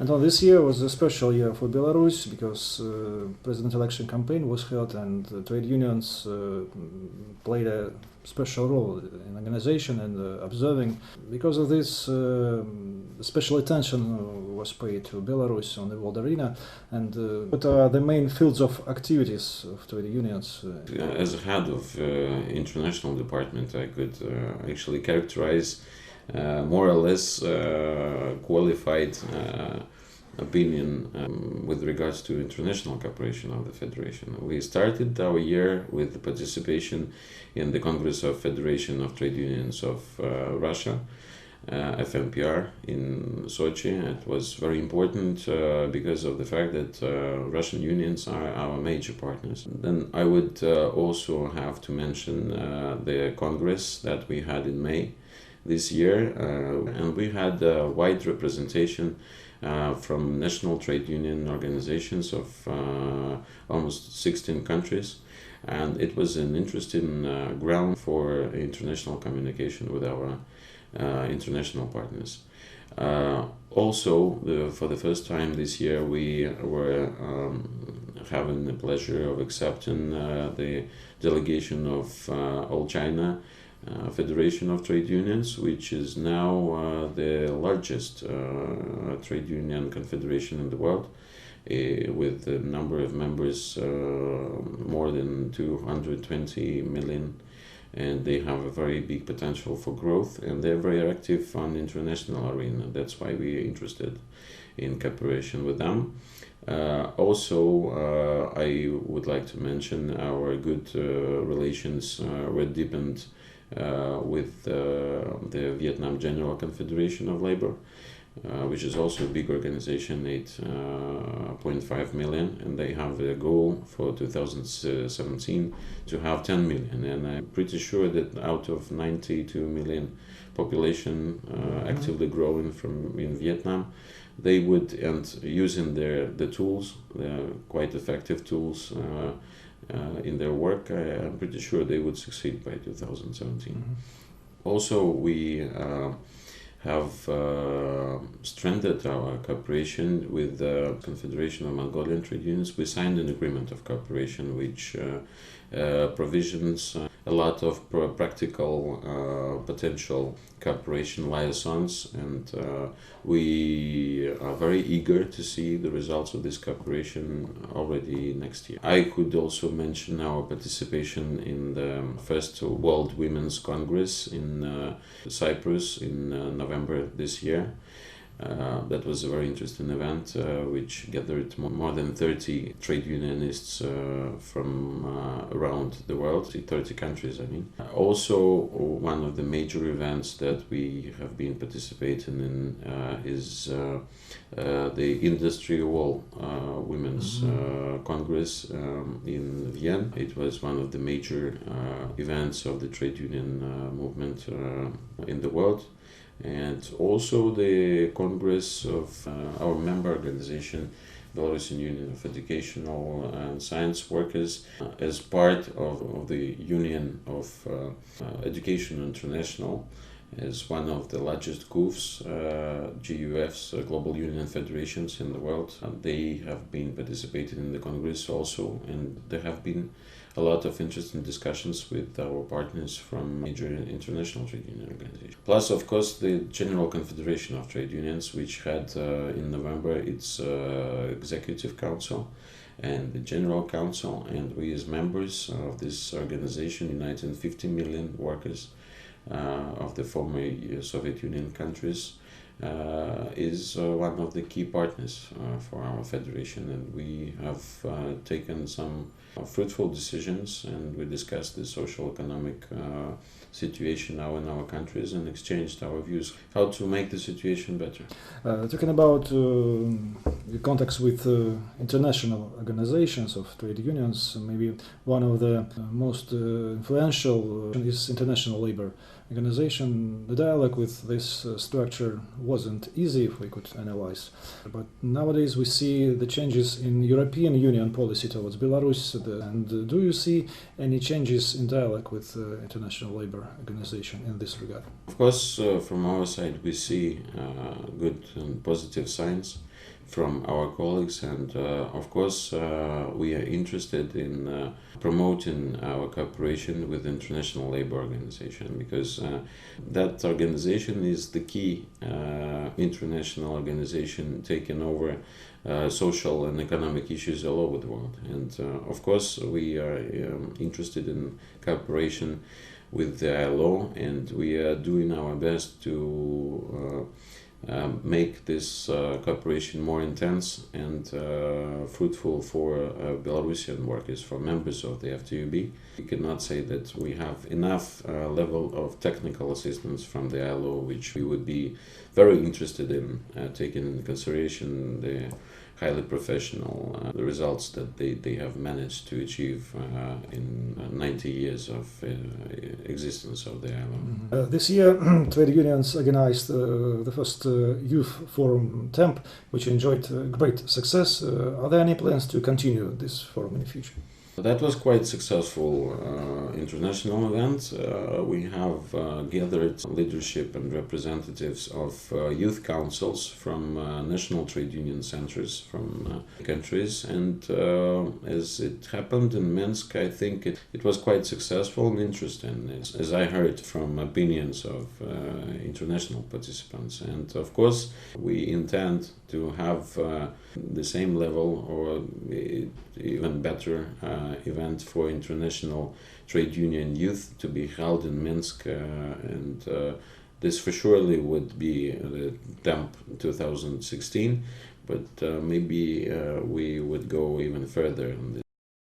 Anton, this year was a special year for Belarus because president election campaign was held and trade unions played a special role in organization and observing. Because of this, special attention was paid to Belarus on the world arena. And what are the main fields of activities of trade unions? As a head of international department, I could actually characterize more or less qualified opinion with regards to international cooperation of the Federation. We started our year with the participation in the Congress of Federation of Trade Unions of Russia, FMPR, in Sochi. It was very important because of the fact that Russian unions are our major partners. Then I would also have to mention the Congress that we had in May this year, and we had a wide representation from national trade union organizations of almost 16 countries, and it was an interesting ground for international communication with our international partners. Also, for the first time this year, we were having the pleasure of accepting the delegation of All China Federation of Trade Unions, which is now the largest trade union confederation in the world, with a number of members more than 220 million, and they have a very big potential for growth, and they're very active on the international arena. That's why we are interested in cooperation with them. Also, I would like to mention our good relations were deepened with the Vietnam General Confederation of Labor, which is also a big organization, 8.5 million, and they have a goal for 2017 to have 10 million. And I'm pretty sure that out of 92 million population actively growing in Vietnam, they would, and using the tools, quite effective tools, in their work, I'm pretty sure they would succeed by 2017. Also, we have strengthened our cooperation with the Confederation of Mongolian Trade Unions. We signed an agreement of cooperation which provisions a lot of practical potential cooperation liaisons, and we are very eager to see the results of this cooperation already next year. I could also mention our participation in the first World Women's Congress in Cyprus in November this year. That was a very interesting event which gathered more than 30 trade unionists from around the world, 30 countries, I mean. Also, one of the major events that we have been participating in is the Industrial Women's Congress in Vienna. It was one of the major events of the trade union movement in the world. And also the Congress of our member organization, Belarusian Union of Educational and Science Workers, as part of the Union of Education International, as one of the largest GUFs, GUFs, Global Union Federations in the world. They have been participating in the Congress also, and there have been a lot of interesting discussions with our partners from major international trade union organizations. Plus, of course, the General Confederation of Trade Unions, which had in November its Executive Council and the General Council, and we as members of this organization, uniting 50 million workers of the former Soviet Union countries, is one of the key partners for our federation, and we have taken some fruitful decisions, and we discussed the social economic situation now in our countries and exchanged our views how to make the situation better. Talking about the contacts with international organizations of trade unions, maybe one of the most influential is International Labour Organization. The dialogue with this structure wasn't easy, if we could analyze. But nowadays we see the changes in European Union policy towards Belarus. And do you see any changes in dialogue with International Labour Organization in this regard? Of course, from our side we see good and positive signs, from our colleagues, and of course we are interested in promoting our cooperation with the International Labour Organization, because that organization is the key international organization taking over social and economic issues all over the world. And of course we are interested in cooperation with the ILO, and we are doing our best to make this cooperation more intense and fruitful for Belarusian workers, for members of the FTUB. We cannot say that we have enough level of technical assistance from the ILO, which we would be very interested in taking into consideration the highly professional results that they have managed to achieve in 90 years of existence of the ILO. This year, trade unions organized the first youth forum TEMP, which enjoyed great success. Are there any plans to continue this forum in the future? That was quite successful international event. We have gathered leadership and representatives of youth councils from national trade union centers from countries, and as it happened in Minsk, I think it was quite successful and interesting, as I heard from opinions of international participants. And of course we intend to have the same level or even better event for international trade union youth to be held in Minsk, and this for surely would be the TEMP 2016, but maybe we would go even further in this.